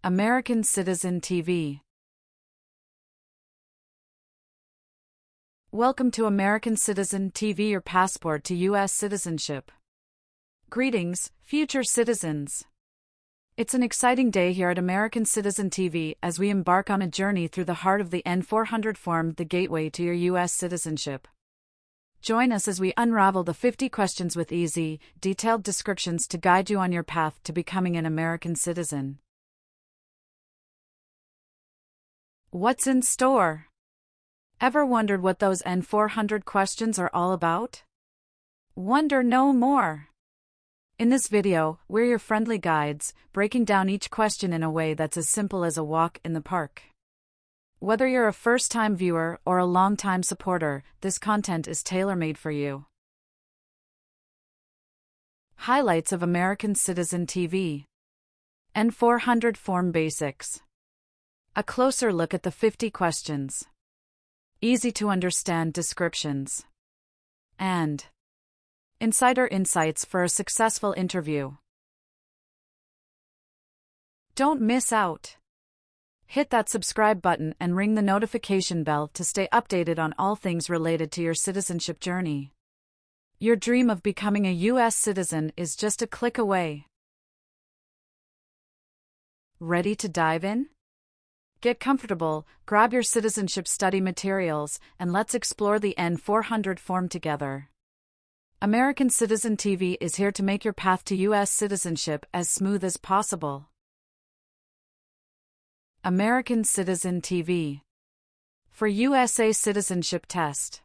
American Citizen TV. Welcome to American Citizen TV, your passport to US citizenship. Greetings, future citizens. It's an exciting day here at American Citizen TV as we embark on a journey through the heart of the N400 form, the gateway to your US citizenship. Join us as we unravel the 50 questions with easy, detailed descriptions to guide you on your path to becoming an American citizen. What's in store? Ever wondered what those N400 questions are all about? Wonder no more. In this video, we're your friendly guides, breaking down each question in a way that's as simple as a walk in the park. Whether you're a first-time viewer or a long-time supporter, this content is tailor-made for you. Highlights of American Citizen TV. N400 Form Basics. A closer look at the 50 questions. Easy-to-understand descriptions. And insider insights for a successful interview. Don't miss out. Hit that subscribe button and ring the notification bell to stay updated on all things related to your citizenship journey. Your dream of becoming a US citizen is just a click away. Ready to dive in? Get comfortable, grab your citizenship study materials, and let's explore the N400 form together. American Citizen TV is here to make your path to US citizenship as smooth as possible. American Citizen TV. For USA Citizenship Test.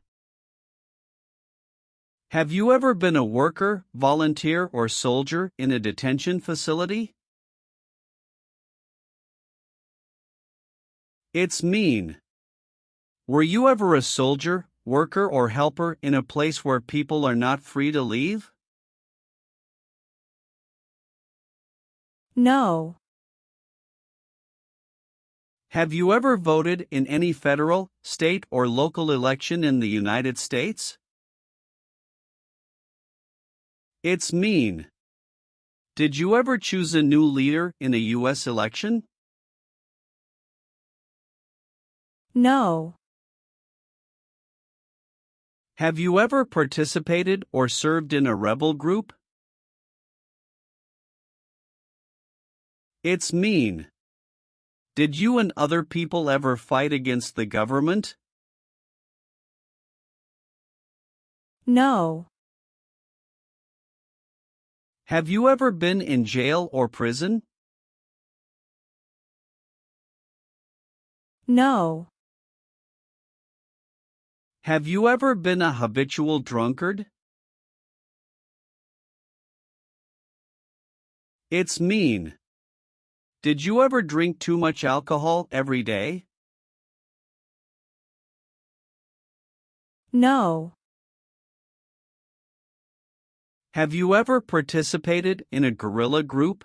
Have you ever been a worker, volunteer, or soldier in a detention facility? It's mean. Were you ever a soldier, worker, or helper in a place where people are not free to leave? No. Have you ever voted in any federal, state, or local election in the United States? It's mean. Did you ever choose a new leader in a U.S. election? No. Have you ever participated or served in a rebel group? It's mean. Did you and other people ever fight against the government? No. Have you ever been in jail or prison? No. Have you ever been a habitual drunkard? It's mean. Did you ever drink too much alcohol every day? No. Have you ever participated in a guerrilla group?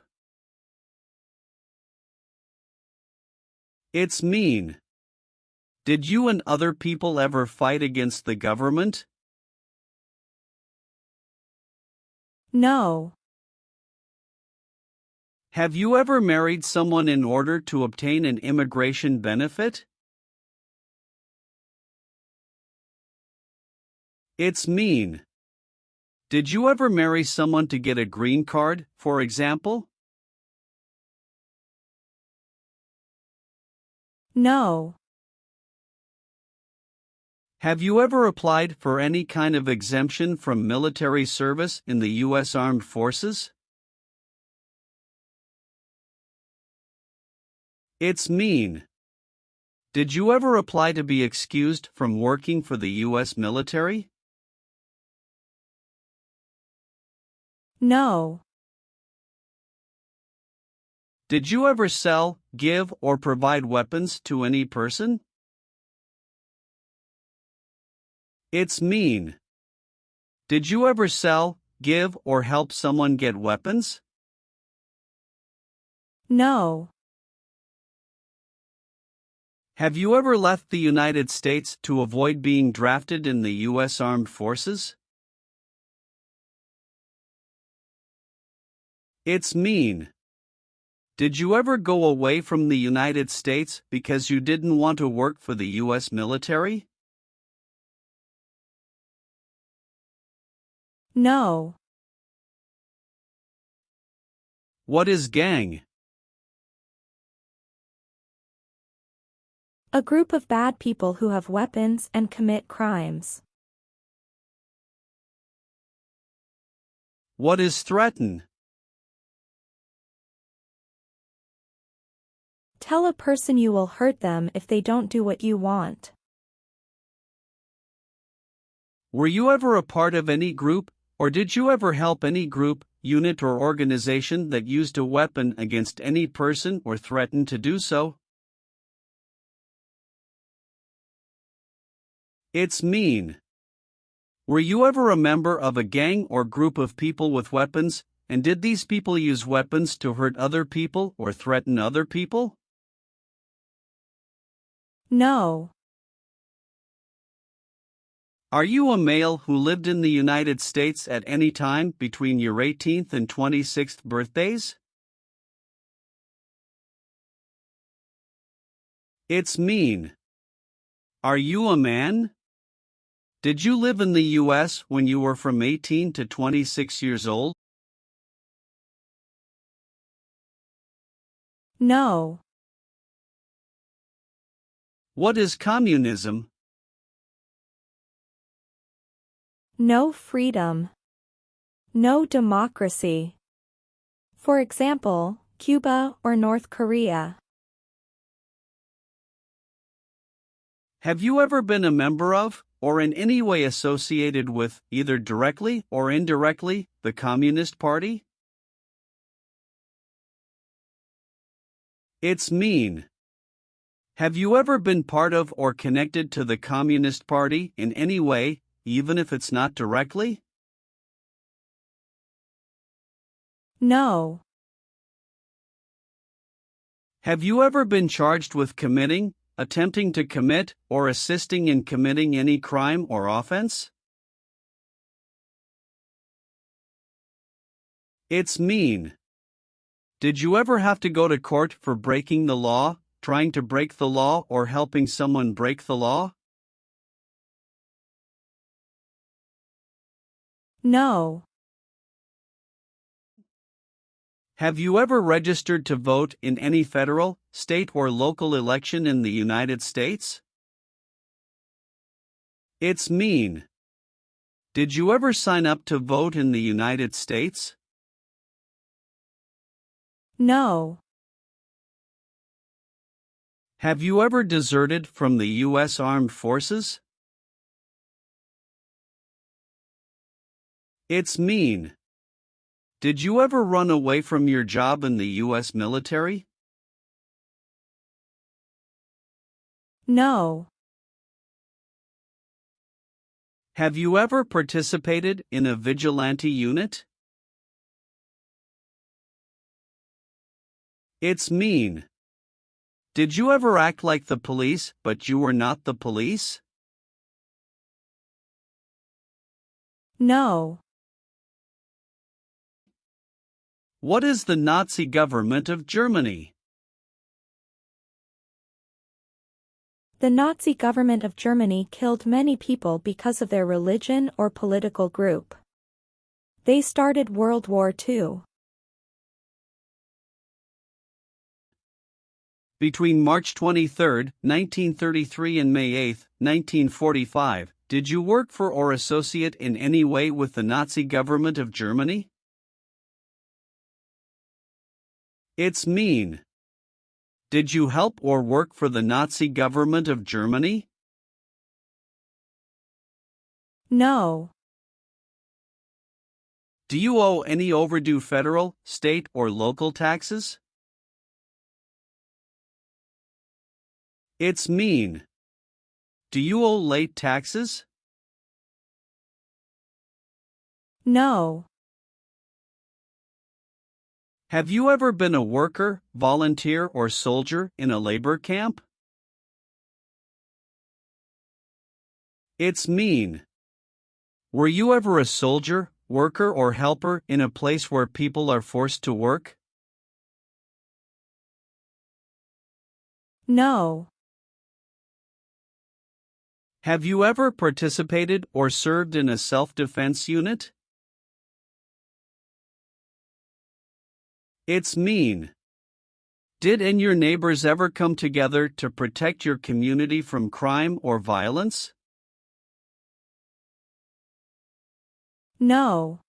It's mean. Did you and other people ever fight against the government? No. Have you ever married someone in order to obtain an immigration benefit? It's mean. Did you ever marry someone to get a green card, for example? No. Have you ever applied for any kind of exemption from military service in the U.S. Armed Forces? It's mean. Did you ever apply to be excused from working for the U.S. military? No. Did you ever sell, give, or provide weapons to any person? It's mean. Did you ever sell, give, or help someone get weapons? No. Have you ever left the United States to avoid being drafted in the U.S. Armed Forces? It's mean. Did you ever go away from the United States because you didn't want to work for the US military? No. What is gang? A group of bad people who have weapons and commit crimes. What is threaten? Tell a person you will hurt them if they don't do what you want. Were you ever a part of any group, or did you ever help any group, unit or organization that used a weapon against any person or threatened to do so? It's mean. Were you ever a member of a gang or group of people with weapons, and did these people use weapons to hurt other people or threaten other people? No. Are you a male who lived in the United States at any time between your 18th and 26th birthdays? It's mean. Are you a man? Did you live in the US when you were from 18 to 26 years old? No. What is communism? No freedom. No democracy. For example, Cuba or North Korea. Have you ever been a member of, or in any way associated with, either directly or indirectly, the Communist Party? It's mean. Have you ever been part of or connected to the Communist Party in any way, even if it's not directly? No. Have you ever been charged with committing, attempting to commit, or assisting in committing any crime or offense? It's mean. Did you ever have to go to court for breaking the law, trying to break the law, or helping someone break the law? No. Have you ever registered to vote in any federal, state, or local election in the United States? It's mean. Did you ever sign up to vote in the United States? No. Have you ever deserted from the U.S. Armed Forces? It's mean. Did you ever run away from your job in the U.S. military? No. Have you ever participated in a vigilante unit? It's mean. Did you ever act like the police, but you were not the police? No. What is the Nazi government of Germany? The Nazi government of Germany killed many people because of their religion or political group. They started World War II. Between March 23, 1933 and May 8, 1945, did you work for or associate in any way with the Nazi government of Germany? It's mean. Did you help or work for the Nazi government of Germany? No. Do you owe any overdue federal, state, or local taxes? It's mean. Do you owe late taxes? No. Have you ever been a worker, volunteer, or soldier in a labor camp? It's mean. Were you ever a soldier, worker, or helper in a place where people are forced to work? No. Have you ever participated or served in a self-defense unit? It's mean. Did and your neighbors ever come together to protect your community from crime or violence? No.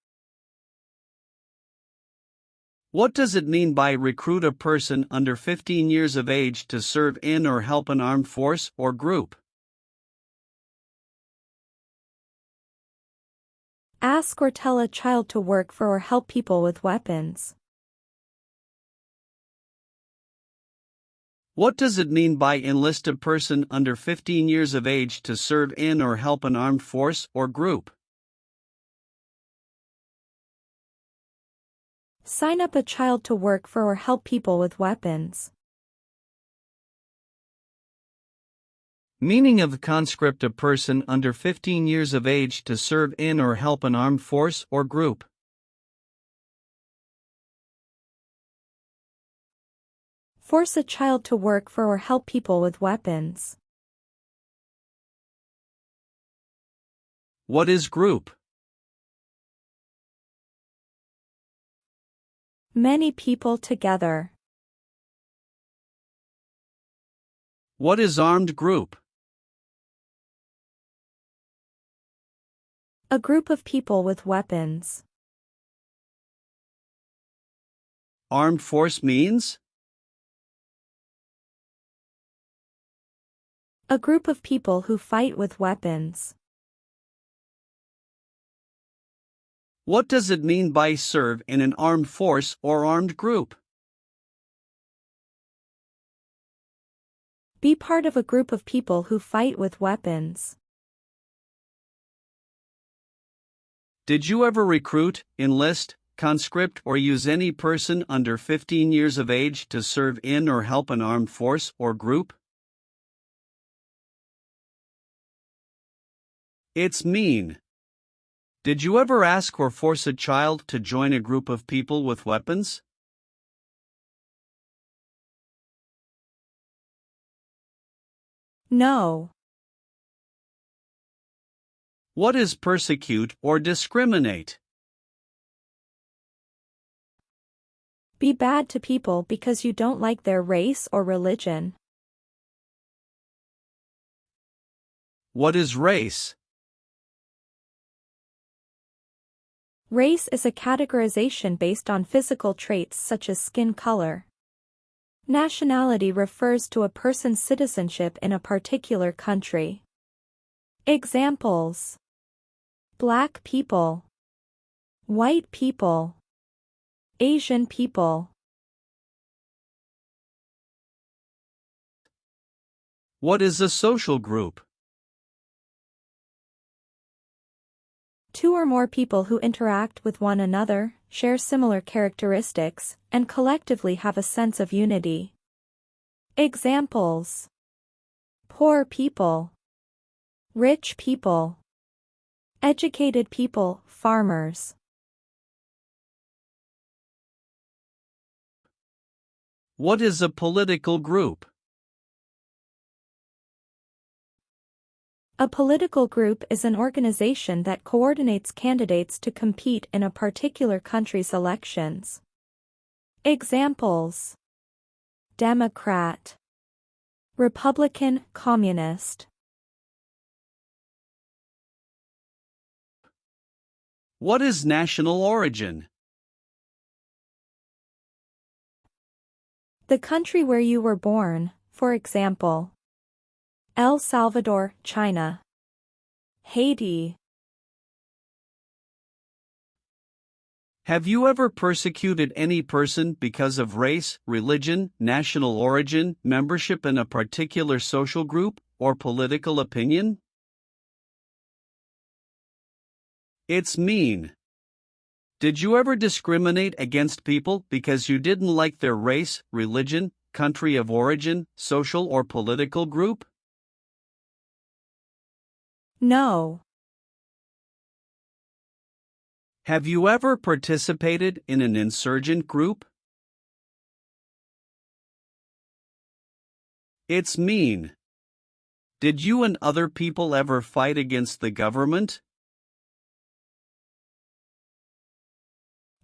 What does it mean by recruit a person under 15 years of age to serve in or help an armed force or group? Ask or tell a child to work for or help people with weapons. What does it mean by enlist a person under 15 years of age to serve in or help an armed force or group? Sign up a child to work for or help people with weapons. Meaning of conscript: a person under 15 years of age to serve in or help an armed force or group. Force a child to work for or help people with weapons. What is group? Many people together. What is armed group? A group of people with weapons. Armed force means? A group of people who fight with weapons. What does it mean by serve in an armed force or armed group? Be part of a group of people who fight with weapons. Did you ever recruit, enlist, conscript, or use any person under 15 years of age to serve in or help an armed force or group? It's mean. Did you ever ask or force a child to join a group of people with weapons? No. What is persecute or discriminate? Be bad to people because you don't like their race or religion. What is race? Race is a categorization based on physical traits such as skin color. Nationality refers to a person's citizenship in a particular country. Examples: Black people, white people, Asian people. What is a social group? Two or more people who interact with one another, share similar characteristics, and collectively have a sense of unity. Examples: poor people, rich people, educated people, farmers. What is a political group? A political group is an organization that coordinates candidates to compete in a particular country's elections. Examples: Democrat, Republican, Communist. What is national origin? The country where you were born, for example, El Salvador, China, Haiti. Have you ever persecuted any person because of race, religion, national origin, membership in a particular social group, or political opinion? It's mean. Did you ever discriminate against people because you didn't like their race, religion, country of origin, social or political group? No. Have you ever participated in an insurgent group? It's mean. Did you and other people ever fight against the government?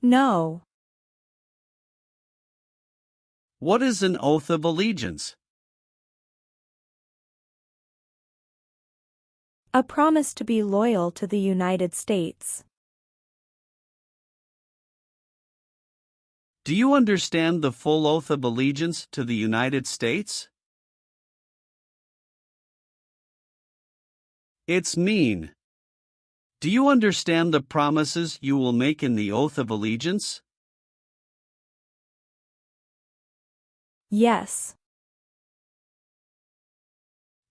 No. What is an oath of allegiance? A promise to be loyal to the United States. Do you understand the full oath of allegiance to the United States? It's mean. Do you understand the promises you will make in the oath of allegiance? Yes.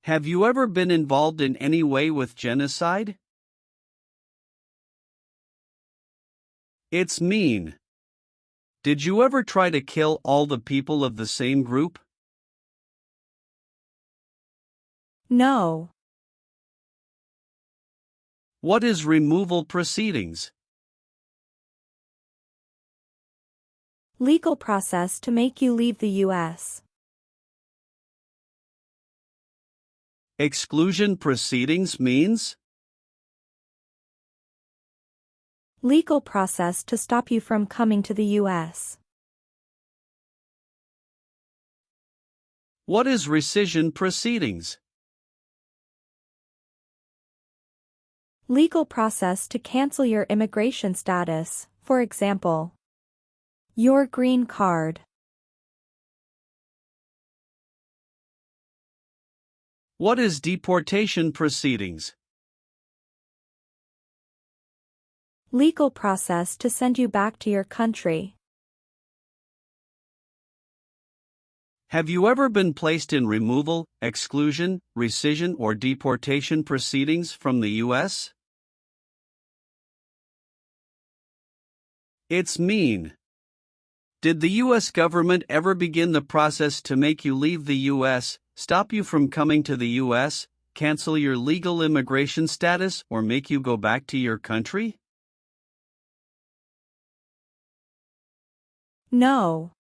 Have you ever been involved in any way with genocide? It's mean. Did you ever try to kill all the people of the same group? No. What is removal proceedings? Legal process to make you leave the U.S. Exclusion proceedings means? Legal process to stop you from coming to the U.S. What is rescission proceedings? Legal process to cancel your immigration status, for example, your green card. What is deportation proceedings? Legal process to send you back to your country. Have you ever been placed in removal, exclusion, rescission, or deportation proceedings from the U.S.? It's mean. Did the U.S. government ever begin the process to make you leave the U.S., stop you from coming to the U.S., cancel your legal immigration status, or make you go back to your country? No.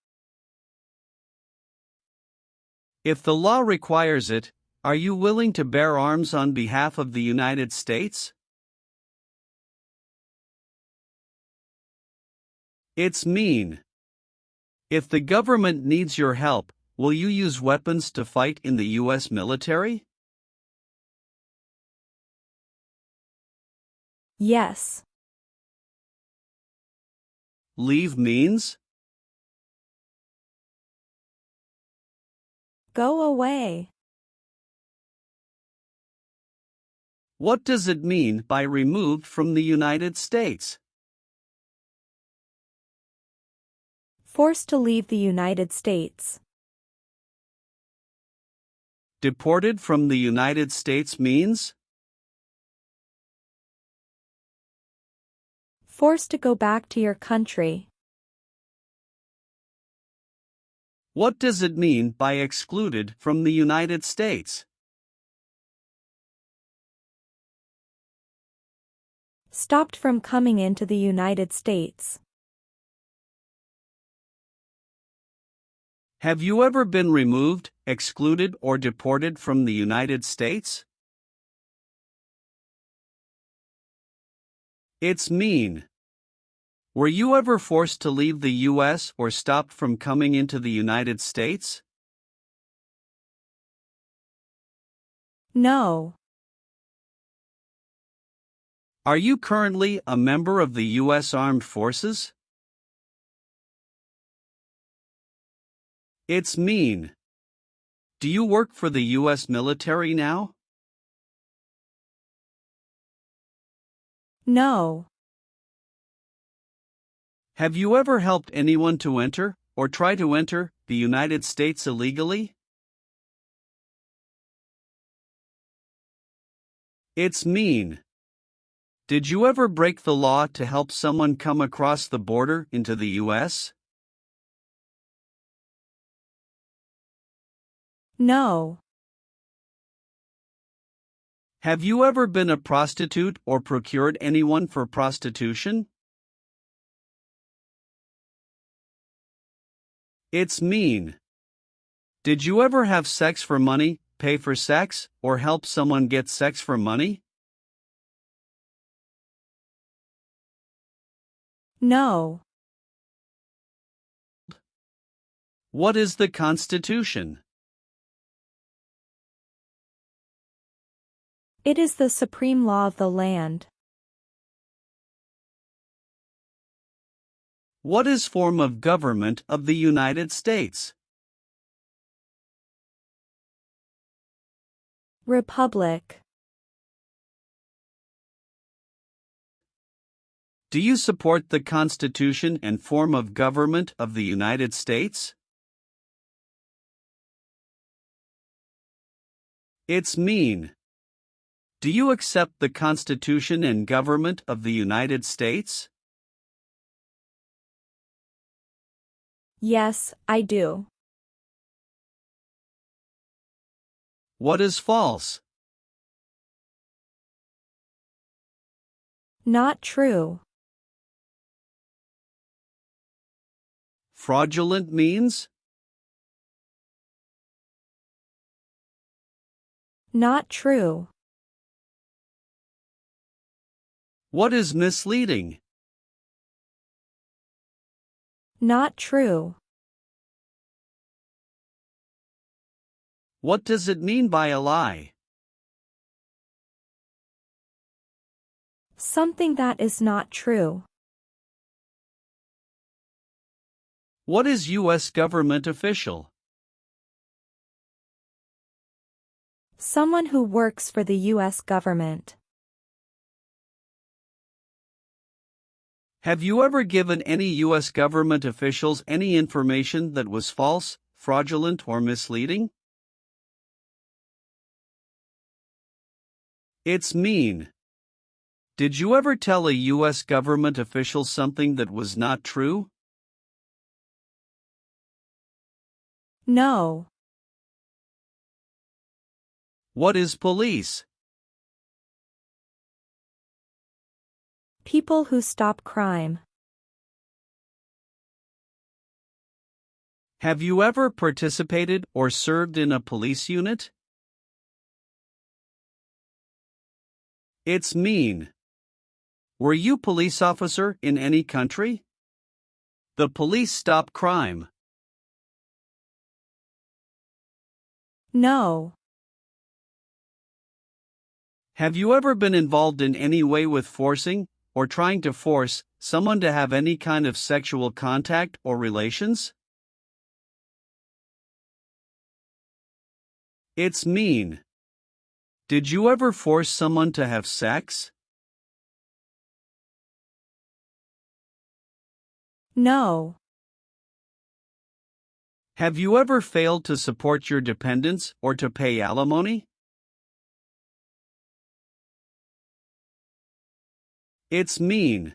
If the law requires it, are you willing to bear arms on behalf of the United States? It's mean. If the government needs your help, will you use weapons to fight in the U.S. military? Yes. Leave means? Go away. What does it mean by removed from the United States? Forced to leave the United States. Deported from the United States means? Forced to go back to your country. What does it mean by excluded from the United States? Stopped from coming into the United States. Have you ever been removed, excluded, or deported from the United States? It's mean. Were you ever forced to leave the U.S. or stopped from coming into the United States? No. Are you currently a member of the U.S. Armed Forces? It's mean. Do you work for the U.S. military now? No. Have you ever helped anyone to enter, or try to enter, the United States illegally? It's mean. Did you ever break the law to help someone come across the border into the U.S.? No. Have you ever been a prostitute or procured anyone for prostitution? It's mean. Did you ever have sex for money, pay for sex, or help someone get sex for money? No. What is the Constitution? It is the supreme law of the land. What is form of government of the United States? Republic. Do you support the Constitution and form of government of the United States? It's mean. Do you accept the Constitution and government of the United States? Yes, I do. What is false? Not true. Fraudulent means? Not true. What is misleading? Not true. What does it mean by a lie? Something that is not true. What is U.S. government official? Someone who works for the U.S. government. Have you ever given any U.S. government officials any information that was false, fraudulent, or misleading? It's mean. Did you ever tell a U.S. government official something that was not true? No. What is police? People who stop crime. Have you ever participated or served in a police unit? It's mean. Were you police officer in any country? The police stop crime. No. Have you ever been involved in any way with forcing, or trying to force, someone to have any kind of sexual contact or relations? It's mean. Did you ever force someone to have sex? No. Have you ever failed to support your dependents or to pay alimony? It's mean.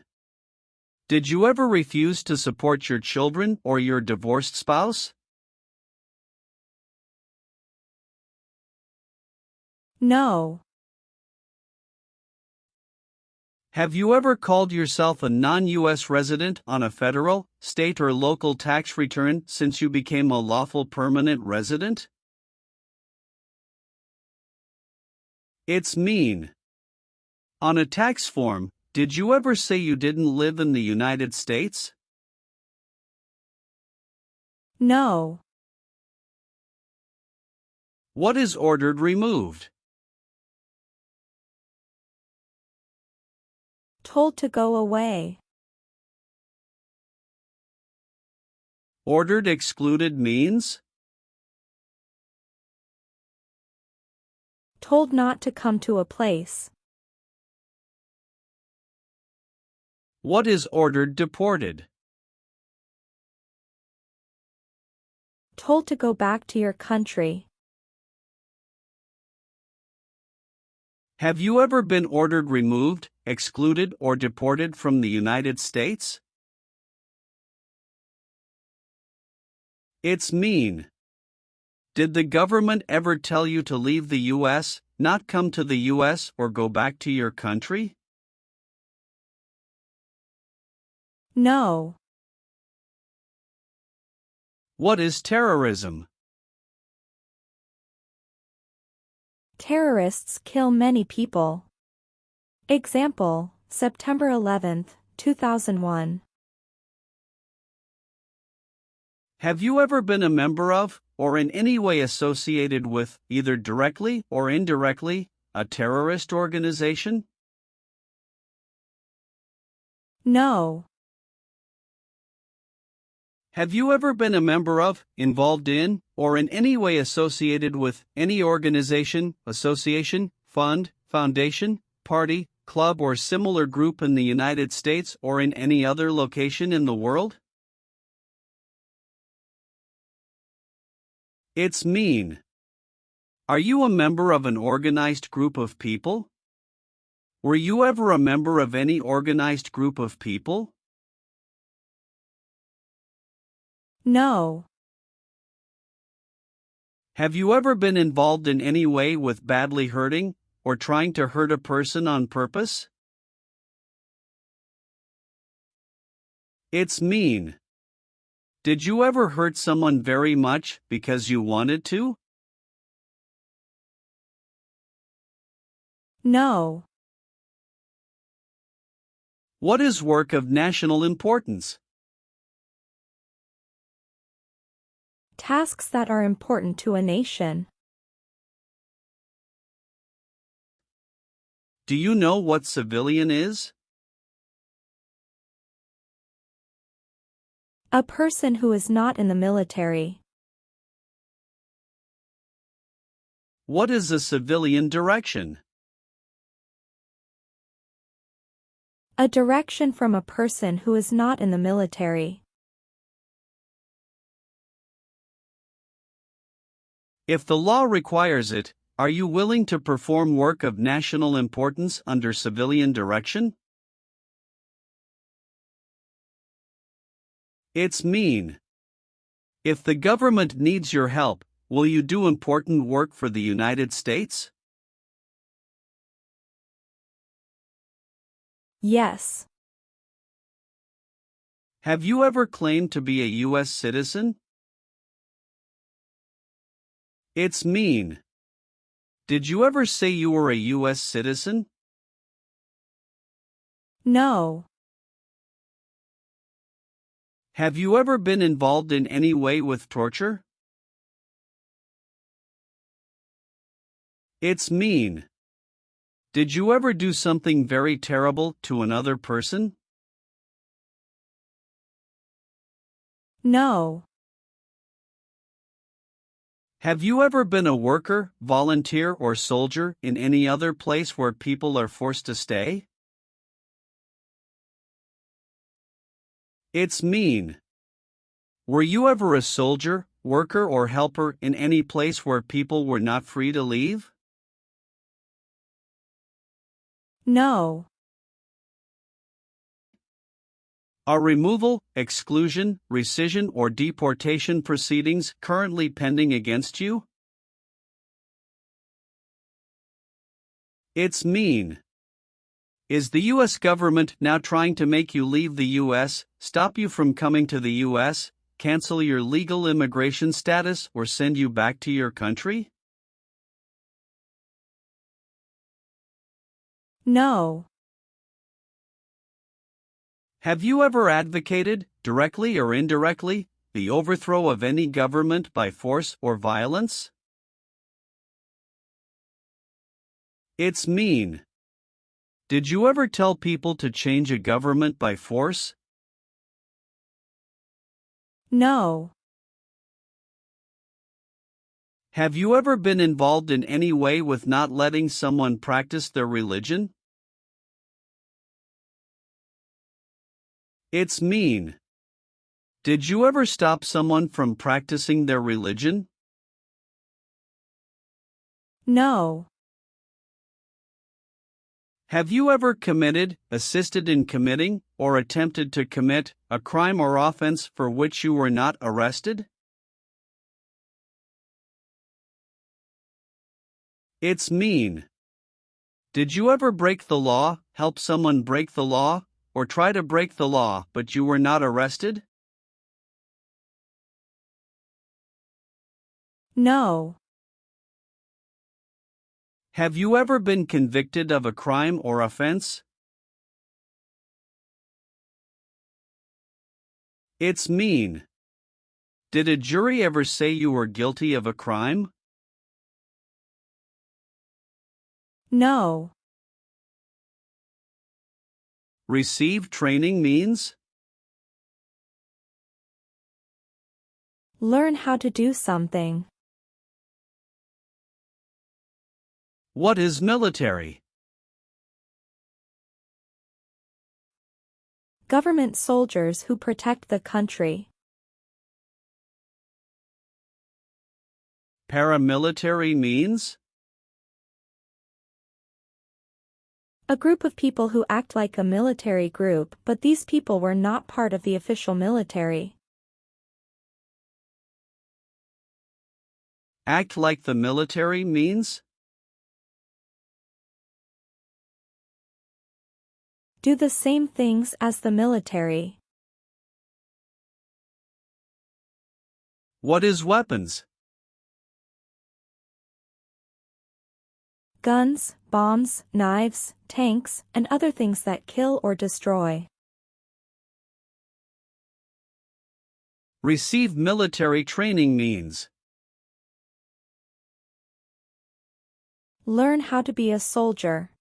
Did you ever refuse to support your children or your divorced spouse? No. Have you ever called yourself a non-U.S. resident on a federal, state, or local tax return since you became a lawful permanent resident? It's mean. On a tax form, did you ever say you didn't live in the United States? No. What is ordered removed? Told to go away. Ordered excluded means? Told not to come to a place. What is ordered deported? Told to go back to your country. Have you ever been ordered removed, excluded, or deported from the United States? It's mean. Did the government ever tell you to leave the U.S., not come to the U.S., or go back to your country? No. What is terrorism? Terrorists kill many people. Example, September 11, 2001. Have you ever been a member of, or in any way associated with, either directly or indirectly, a terrorist organization? No. Have you ever been a member of, involved in, or in any way associated with any organization, association, fund, foundation, party, club, or similar group in the United States or in any other location in the world? It's mean. Are you a member of an organized group of people? Were you ever a member of any organized group of people? No. Have you ever been involved in any way with badly hurting, or trying to hurt a person on purpose? It's mean. Did you ever hurt someone very much because you wanted to? No. What is work of national importance? Tasks that are important to a nation. Do you know what civilian is? A person who is not in the military. What is a civilian direction? A direction from a person who is not in the military. If the law requires it, are you willing to perform work of national importance under civilian direction? It's mean. If the government needs your help, will you do important work for the United States? Yes. Have you ever claimed to be a US citizen? It's mean. Did you ever say you were a US citizen? No. Have you ever been involved in any way with torture? It's mean. Did you ever do something very terrible to another person? No. Have you ever been a worker, volunteer, or soldier in any other place where people are forced to stay? It's mean. Were you ever a soldier, worker, or helper in any place where people were not free to leave? No. Are removal, exclusion, rescission, or deportation proceedings currently pending against you? It's mean. Is the U.S. government now trying to make you leave the U.S., stop you from coming to the U.S., cancel your legal immigration status, or send you back to your country? No. Have you ever advocated, directly or indirectly, the overthrow of any government by force or violence? It's mean. Did you ever tell people to change a government by force? No. Have you ever been involved in any way with not letting someone practice their religion? It's mean. Did you ever stop someone from practicing their religion? No. Have you ever committed, assisted in committing, or attempted to commit a crime or offense for which you were not arrested? It's mean. Did you ever break the law, help someone break the law, or try to break the law but you were not arrested? No. Have you ever been convicted of a crime or offense? It's mean. Did a jury ever say you were guilty of a crime? No. Receive training means? Learn how to do something. What is military? Government soldiers who protect the country. Paramilitary means? A group of people who act like a military group, but these people were not part of the official military. Act like the military means? Do the same things as the military. What is weapons? Guns, bombs, knives, tanks, and other things that kill or destroy. Receive military training means? Learn how to be a soldier.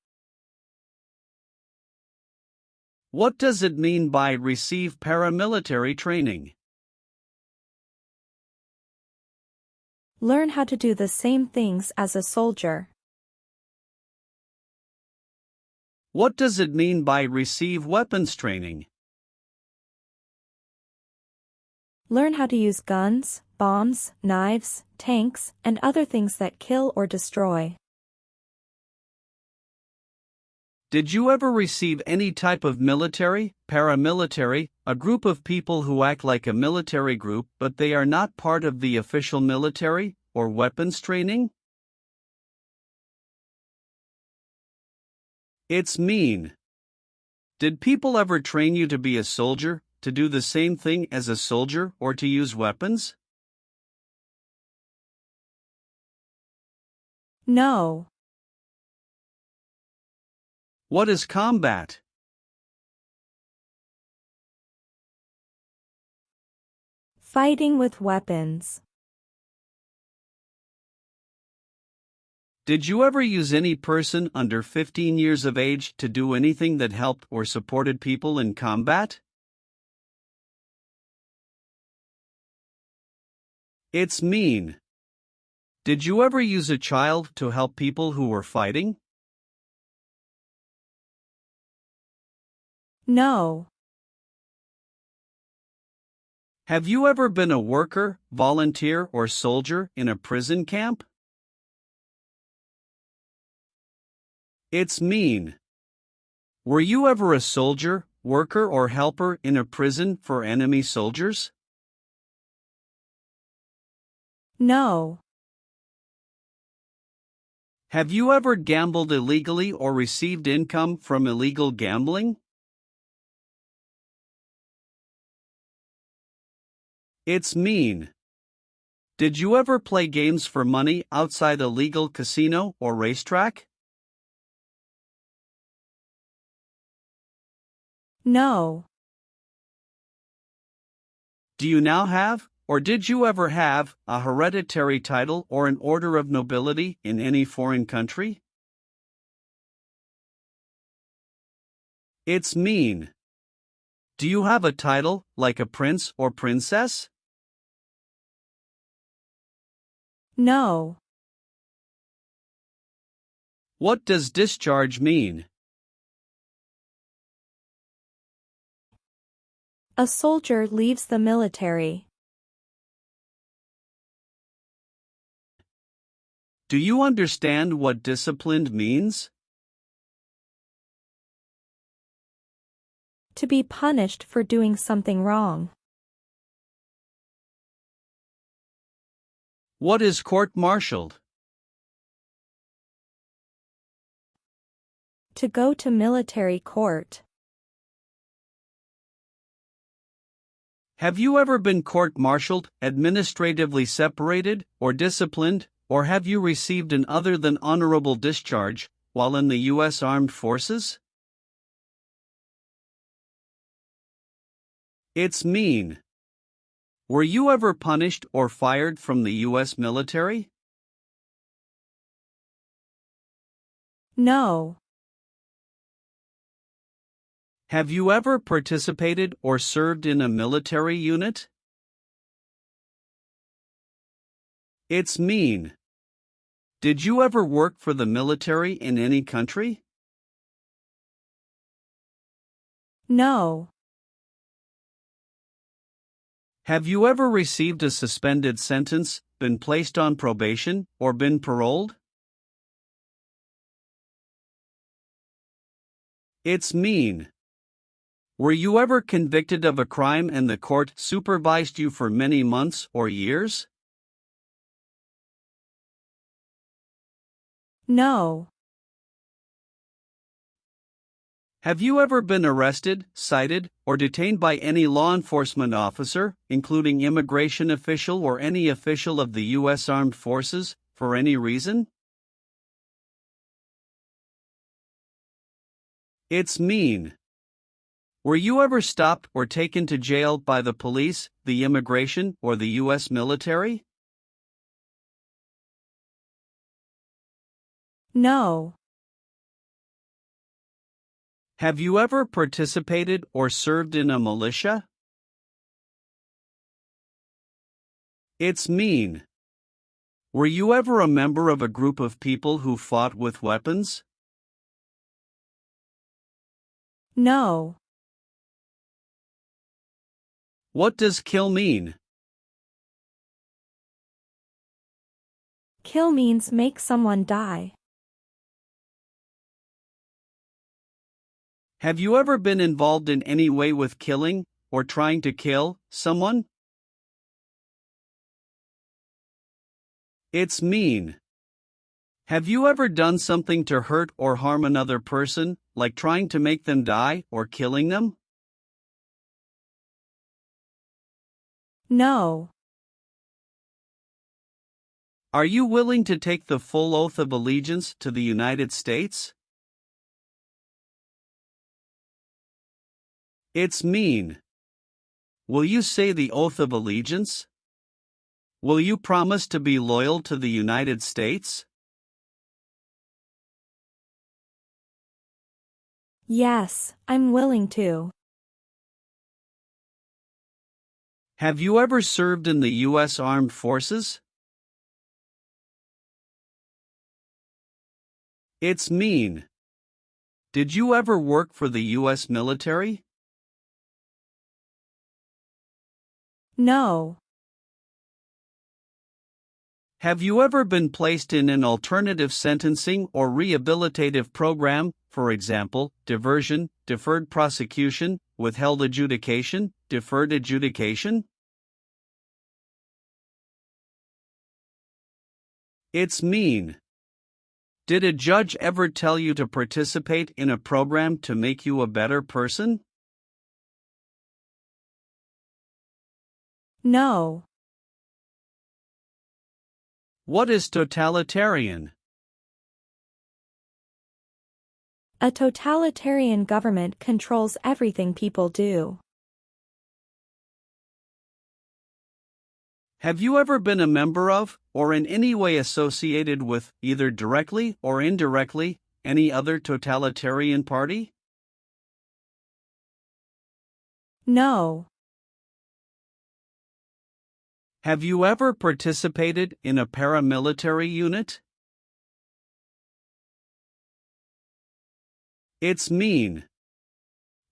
What does it mean by receive paramilitary training? Learn how to do the same things as a soldier. What does it mean by receive weapons training? Learn how to use guns, bombs, knives, tanks, and other things that kill or destroy. Did you ever receive any type of military, paramilitary, a group of people who act like a military group but they are not part of the official military, or weapons training? It's mean. Did people ever train you to be a soldier, to do the same thing as a soldier, or to use weapons? No. What is combat? Fighting with weapons. Did you ever use any person under 15 years of age to do anything that helped or supported people in combat? It's mean. Did you ever use a child to help people who were fighting? No. Have you ever been a worker, volunteer, or soldier in a prison camp? It's mean. Were you ever a soldier, worker, or helper in a prison for enemy soldiers? No. Have you ever gambled illegally or received income from illegal gambling? It's mean. Did you ever play games for money outside a legal casino or racetrack? No. Do you now have, or did you ever have, a hereditary title or an order of nobility in any foreign country? It's mean. Do you have a title, like a prince or princess? No. What does discharge mean? A soldier leaves the military. Do you understand what disciplined means? To be punished for doing something wrong. What is court-martialed? To go to military court. Have you ever been court-martialed, administratively separated, or disciplined, Or have you received an other than honorable discharge while in the U.S. Armed Forces? It's mean. Were you ever punished or fired from the U.S. military? No. Have you ever participated or served in a military unit? It's mean. Did you ever work for the military in any country? No. Have you ever received a suspended sentence, been placed on probation, or been paroled? It's mean. Were you ever convicted of a crime and the court supervised you for many months or years? No. Have you ever been arrested, cited, or detained by any law enforcement officer, including immigration official or any official of the U.S. Armed Forces, for any reason? It's mean. Were you ever stopped or taken to jail by the police, the immigration, or the U.S. military? No. Have you ever participated or served in a militia? It's mean. Were you ever a member of a group of people who fought with weapons? No. What does kill mean? Kill means make someone die. Have you ever been involved in any way with killing, or trying to kill, someone? It's mean. Have you ever done something to hurt or harm another person, like trying to make them die or killing them? No. Are you willing to take the full oath of allegiance to the United States? It's mean. Will you say the oath of allegiance? Will you promise to be loyal to the United States? Yes, I'm willing to. Have you ever served in the U.S. Armed Forces? It's mean. Did you ever work for the U.S. military? No. Have you ever been placed in an alternative sentencing or rehabilitative program, for example, diversion, deferred prosecution, withheld adjudication, deferred adjudication? It's mean. Did a judge ever tell you to participate in a program to make you a better person? No. What is totalitarian? A totalitarian government controls everything people do. Have you ever been a member of, or in any way associated with, either directly or indirectly, any other totalitarian party? No. Have you ever participated in a paramilitary unit? It's mean.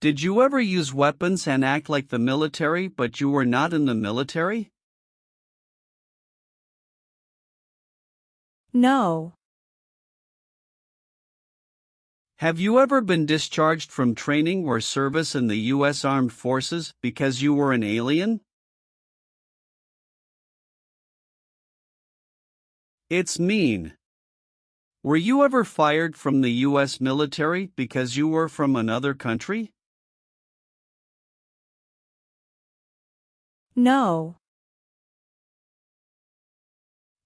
Did you ever use weapons and act like the military but you were not in the military? No. Have you ever been discharged from training or service in the U.S. Armed Forces because you were an alien? It's mean. Were you ever fired from the U.S. military because you were from another country? No.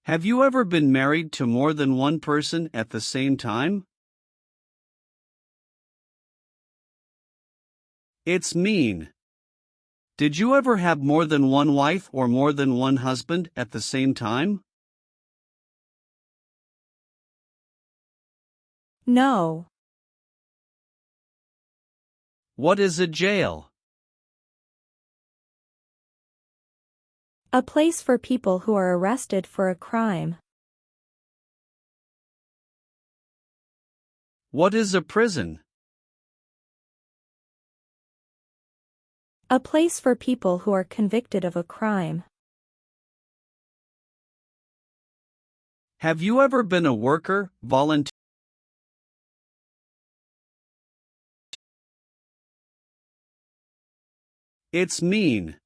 Have you ever been married to more than one person at the same time? It's mean. Did you ever have more than one wife or more than one husband at the same time? No. What is a jail? A place for people who are arrested for a crime. What is a prison? A place for people who are convicted of a crime. Have you ever been a worker, volunteer? It's mean.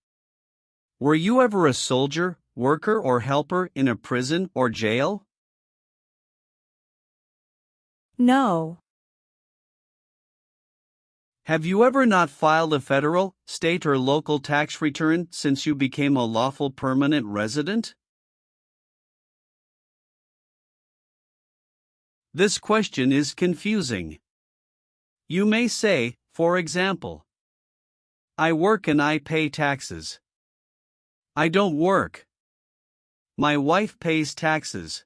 Were you ever a soldier, worker or helper in a prison or jail? No. Have you ever not filed a federal, state or local tax return since you became a lawful permanent resident? This question is confusing. You may say, for example, I work and I pay taxes. I don't work. My wife pays taxes.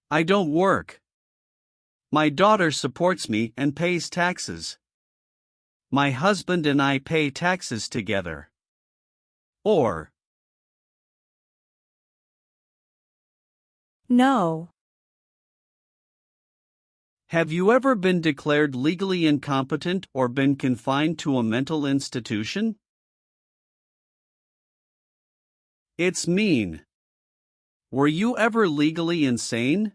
I don't work. My daughter supports me and pays taxes. My husband and I pay taxes together. Or, No. have you ever been declared legally incompetent or been confined to a mental institution? It's mean. Were you ever legally insane?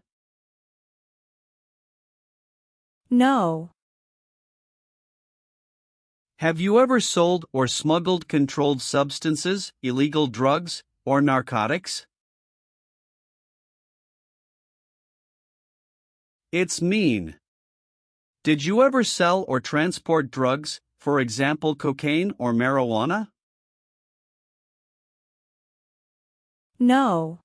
No. Have you ever sold or smuggled controlled substances, illegal drugs, or narcotics? It's mean. Did you ever sell or transport drugs, for example cocaine or marijuana? No.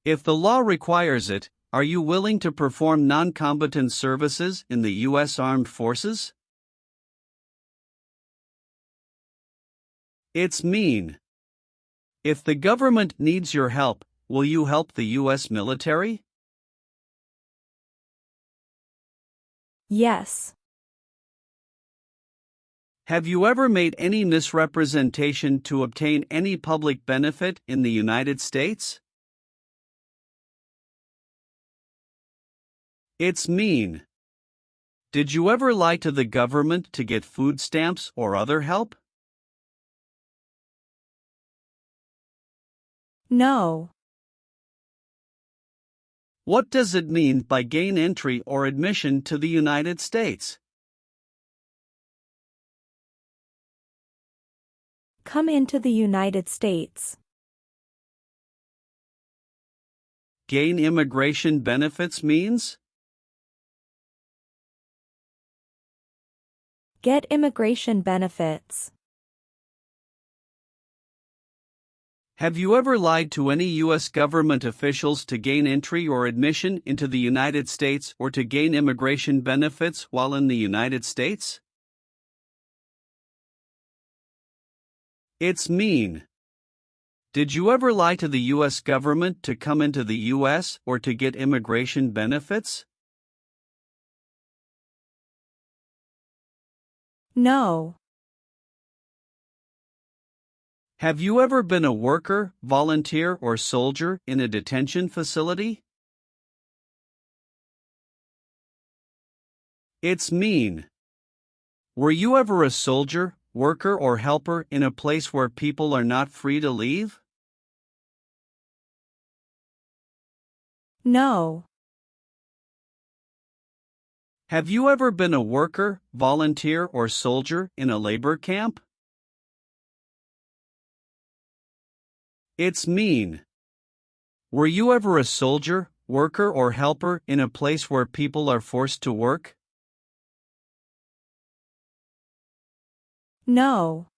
If the law requires it, are you willing to perform non-combatant services in the U.S. Armed Forces? It's mean. If the government needs your help, will you help the U.S. military? Yes. Have you ever made any misrepresentation to obtain any public benefit in the United States? It's mean. Did you ever lie to the government to get food stamps or other help? No. What does it mean by gain entry or admission to the United States? Come into the United States. Gain immigration benefits means? Get immigration benefits. Have you ever lied to any U.S. government officials to gain entry or admission into the United States or to gain immigration benefits while in the United States? It's mean. Did you ever lie to the U.S. government to come into the U.S. or to get immigration benefits? No. Have you ever been a worker, volunteer, or soldier in a detention facility? It's mean. Were you ever a soldier, worker, or helper in a place where people are not free to leave? No. Have you ever been a worker, volunteer, or soldier in a labor camp? It's mean. Were you ever a soldier, worker, or helper in a place where people are forced to work? No.